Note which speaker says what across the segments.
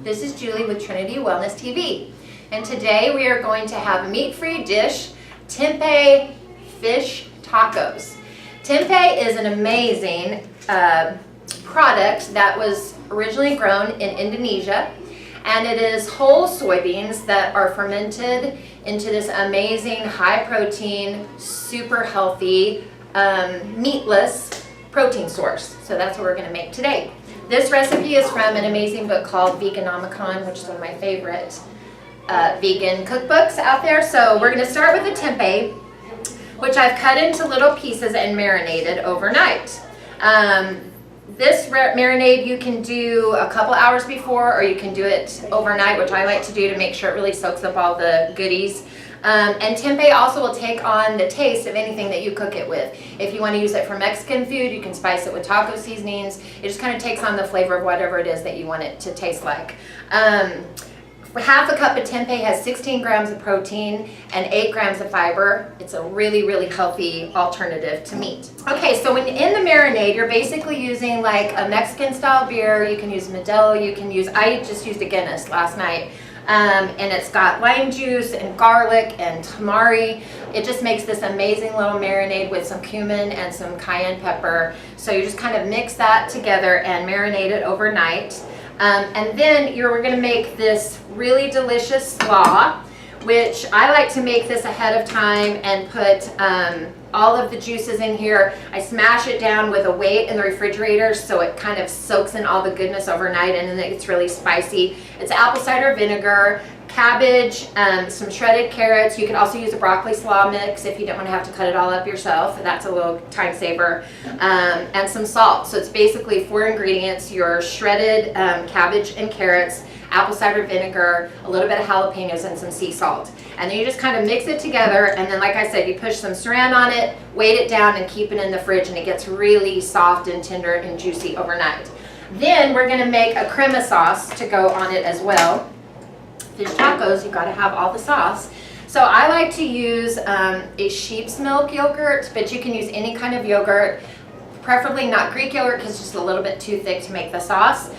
Speaker 1: This is Julie with Trinity Wellness TV. And today we are going to have a meat-free dish, tempeh fish tacos. Tempeh is an amazing product that was originally grown in Indonesia, and it is whole soybeans that are fermented into this amazing high protein, super healthy, meatless protein source. So that's what we're going to make today. This recipe is from an amazing book called Veganomicon, which is one of my favorite vegan cookbooks out there. So we're going to start with the tempeh, which I've cut into little pieces and marinated overnight. This marinade you can do a couple hours before, or you can do it overnight, which I like to do to make sure it really soaks up all the goodies. And tempeh also will take on the taste of anything that you cook it with. If you want to use it for Mexican food, you can spice it with taco seasonings. It just kind of takes on the flavor of whatever it is that you want it to taste like. Half a cup of tempeh has 16 grams of protein and 8 grams of fiber. It's a really, really healthy alternative to meat. Okay, so when in the marinade, you're basically using like a Mexican style beer. You can use Modelo, you can use, I just used a Guinness last night. And it's got lime juice and garlic and tamari. It just makes this amazing little marinade with some cumin and some cayenne pepper. So you just kind of mix that together and marinate it overnight. And then we're going to make this really delicious slaw, which I like to make this ahead of time and put all of the juices in here. I smash it down with a weight in the refrigerator so it kind of soaks in all the goodness overnight, and then it's really spicy. It's apple cider vinegar, cabbage, some shredded carrots. You can also use a broccoli slaw mix if you don't want to have to cut it all up yourself. That's a little time saver. And some salt. So it's basically 4 ingredients: your shredded cabbage and carrots, apple cider vinegar, a little bit of jalapenos, and some sea salt. And then you just kind of mix it together, and then like I said, you push some saran on it, weight it down, and keep it in the fridge, and it gets really soft and tender and juicy overnight. Then we're going to make a crema sauce to go on it as well. Fish tacos, you've got to have all the sauce. So I like to use a sheep's milk yogurt, but you can use any kind of yogurt, preferably not Greek yogurt because it's just a little bit too thick to make the sauce.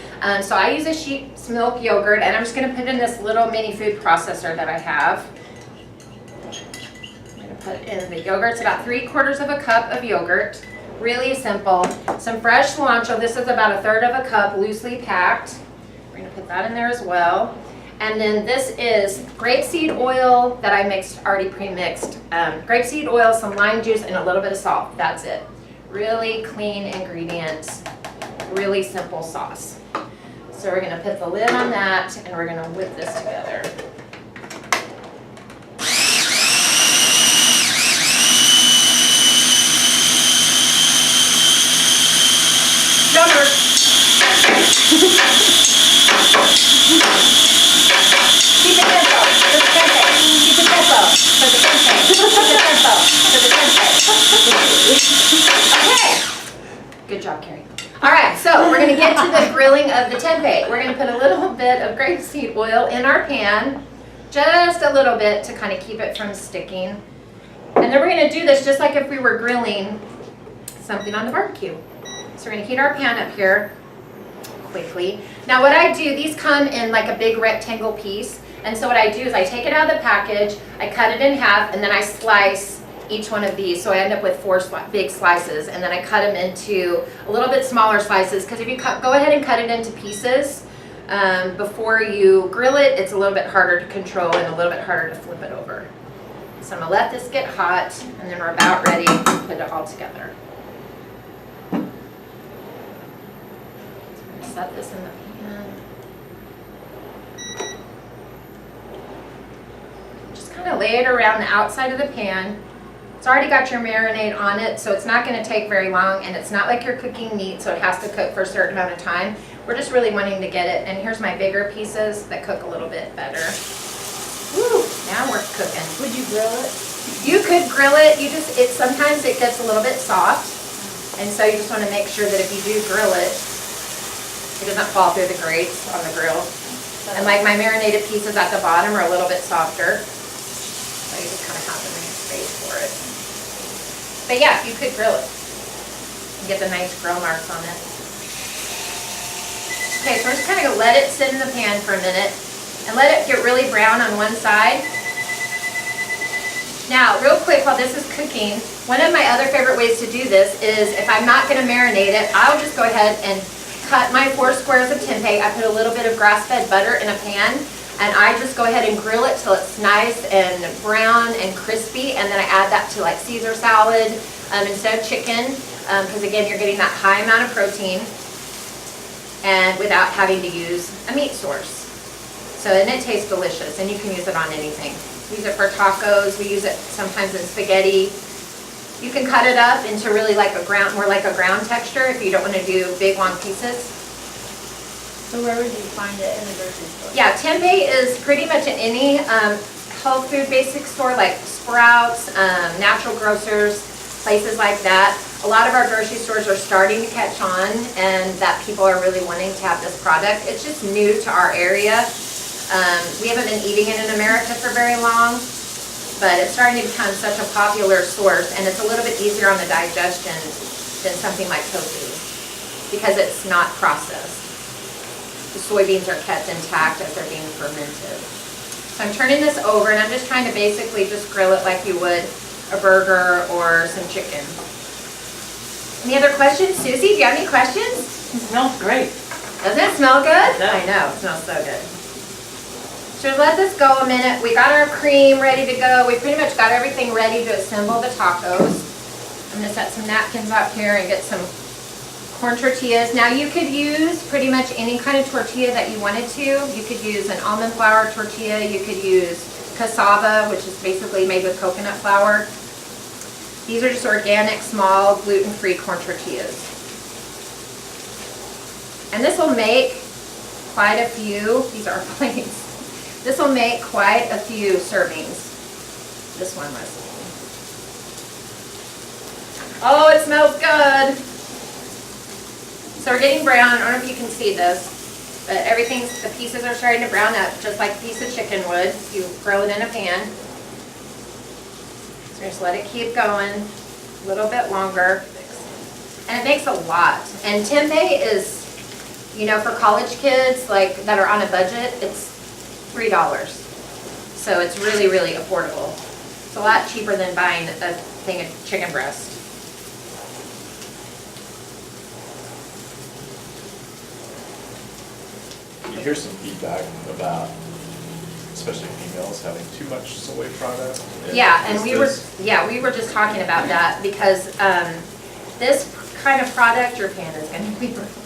Speaker 1: So I use a sheep's milk yogurt, and I'm just going to put in this little mini food processor that I have. I'm going to put in the yogurt. It's about 3/4 of a cup of yogurt. Really simple. Some fresh cilantro. This is about 1/3 of a cup, loosely packed. We're going to put that in there as well. And then this is grapeseed oil that I already pre-mixed. Grapeseed oil, some lime juice, and a little bit of salt. That's it. Really clean ingredients, really simple sauce. So we're going to put the lid on that, and we're going to whip this together. Drummer. Keep it tempo for the tempeh. Keep it tempo for the tempeh. Keep it tempo for the tempeh. Okay. Good job, Carrie. All right, so we're going to get to the grilling of the tempeh. We're going to put a little bit of grapeseed oil in our pan, just a little bit to kind of keep it from sticking. And then we're going to do this just like if we were grilling something on the barbecue. So we're going to heat our pan up here quickly. Now what I do, these come in like a big rectangle piece. And so what I do is I take it out of the package, I cut it in half, and then I slice each one of these. So I end up with 4 big slices, and then I cut them into a little bit smaller slices, because if you go ahead and cut it into pieces before you grill it, it's a little bit harder to control and a little bit harder to flip it over. So I'm going to let this get hot, and then we're about ready to put it all together. So I'm going to set this in the pan. Just kind of lay it around the outside of the pan. It's already got your marinade on it, so it's not going to take very long, and it's not like you're cooking meat, so it has to cook for a certain amount of time. We're just really wanting to get it, and here's my bigger pieces that cook a little bit better. Woo, now we're cooking.
Speaker 2: Would you grill it?
Speaker 1: You could grill it. Sometimes it gets a little bit soft, and so you just want to make sure that if you do grill it, it doesn't fall through the grates on the grill. And like my marinated pieces at the bottom are a little bit softer, so you just kind of have the nice space for it. But yeah, you could grill it and get the nice grill marks on it. Okay, so we're just kind of gonna let it sit in the pan for a minute and let it get really brown on one side. Now, real quick, while this is cooking, one of my other favorite ways to do this is if I'm not gonna marinate it, I'll just go ahead and cut my 4 squares of tempeh. I put a little bit of grass-fed butter in a pan, and I just go ahead and grill it till it's nice and brown and crispy, and then I add that to like Caesar salad instead of chicken, because again, you're getting that high amount of protein and without having to use a meat source. So, and it tastes delicious, and you can use it on anything. We use it for tacos, we use it sometimes in spaghetti. You can cut it up into really like a ground, more like a ground texture if you don't want to do big long pieces.
Speaker 2: So where would you find it in the grocery store?
Speaker 1: Yeah, tempeh is pretty much in any health food basic store like Sprouts, Natural Grocers, places like that. A lot of our grocery stores are starting to catch on, and that people are really wanting to have this product. It's just new to our area. We haven't been eating it in America for very long, but it's starting to become such a popular source, and it's a little bit easier on the digestion than something like tofu because it's not processed. The soybeans are kept intact as they're being fermented. So I'm turning this over, and I'm just trying to basically just grill it like you would a burger or some chicken. Any other questions? Susie, do you have any questions?
Speaker 2: It smells great.
Speaker 1: Doesn't it smell good?
Speaker 2: Yeah.
Speaker 1: I know, it smells so good. So let this go a minute. We got our cream ready to go. We pretty much got everything ready to assemble the tacos. I'm gonna set some napkins out here and get some corn tortillas. Now you could use pretty much any kind of tortilla that you wanted to. You could use an almond flour tortilla. You could use cassava, which is basically made with coconut flour. These are just organic, small, gluten-free corn tortillas. And this will make quite a few. These are plates. This will make quite a few servings. This one was. Oh, it smells good. So we're getting brown. I don't know if you can see this, but the pieces are starting to brown up just like a piece of chicken would if you grill it in a pan. So just let it keep going a little bit longer. And it makes a lot. And tempeh is, you know, for college kids like that are on a budget, it's $3. So it's really, really affordable. It's a lot cheaper than buying a thing of chicken breast.
Speaker 3: You hear some feedback about, especially females, having too much soy product.
Speaker 1: Yeah, and we were just talking about that because this kind of product, your pan is going to be cooked.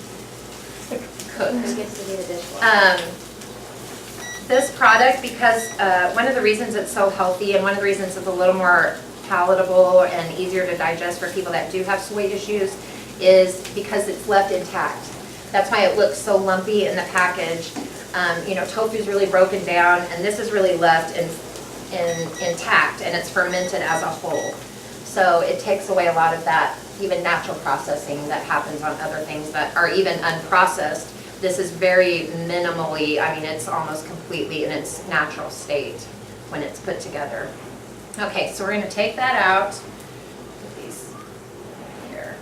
Speaker 1: This product, because one of the reasons it's so healthy and one of the reasons it's a little more palatable and easier to digest for people that do have soy issues is because it's left intact. That's why it looks so lumpy in the package. You know, tofu is really broken down, and this is really left intact, and it's fermented as a whole. So it takes away a lot of that, even natural processing that happens on other things that are even unprocessed. This is very minimally, I mean, it's almost completely in its natural state when it's put together. Okay, so we're going to take that out. Put these here.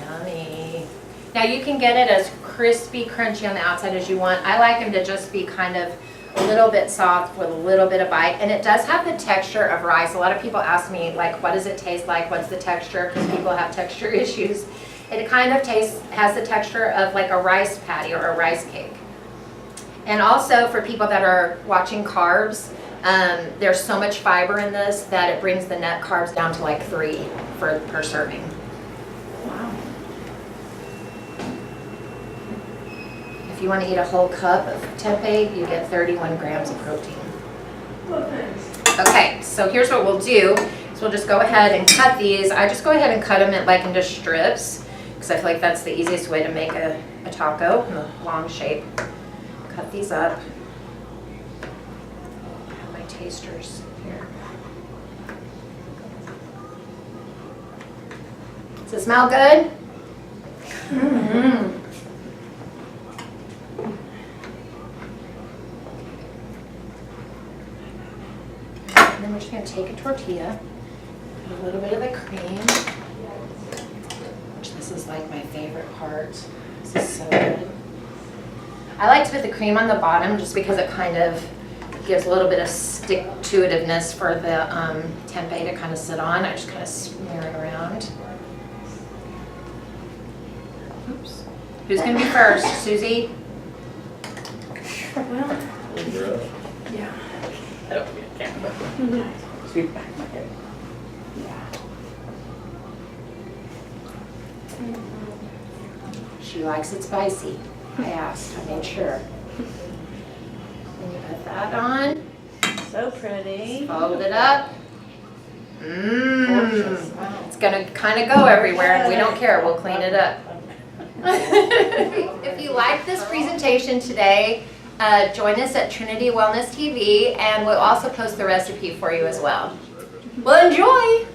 Speaker 1: Yummy. Now you can get it as crispy, crunchy on the outside as you want. I like them to just be kind of a little bit soft with a little bit of bite. And it does have the texture of rice. A lot of people ask me, like, what does it taste like? What's the texture? Because people have texture issues. It kind of has the texture of like a rice patty or a rice cake. And also for people that are watching carbs, there's so much fiber in this that it brings the net carbs down to like 3 per serving.
Speaker 2: Wow.
Speaker 1: If you want to eat a whole cup of tempeh, you get 31 grams of protein.
Speaker 2: Well, thanks.
Speaker 1: Okay, so here's what we'll do. So we'll just go ahead and cut these. I just go ahead and cut them into strips because I feel like that's the easiest way to make a taco in a long shape. Cut these up. I have my tasters here. Does it smell good? Mm-hmm. And then we're just going to take a tortilla, put a little bit of the cream, which this is like my favorite part. So This is so good. I like to put the cream on the bottom just because it kind of gives a little bit of stick-to-itiveness for the tempeh to kind of sit on. I just kind of smear it around. Oops. Who's going to be first? Susie?
Speaker 2: Well,
Speaker 4: Yeah.
Speaker 3: I don't think I can.
Speaker 4: Sweet back my head.
Speaker 1: She likes it spicy. I asked, I made sure. Then you put that on,
Speaker 2: so pretty.
Speaker 1: fold it up. Mmm. It's gonna kind of go everywhere and we don't care, we'll clean it up. If you like this presentation today, join us at Trinity Wellness TV and we'll also post the recipe for you as well. Well, enjoy!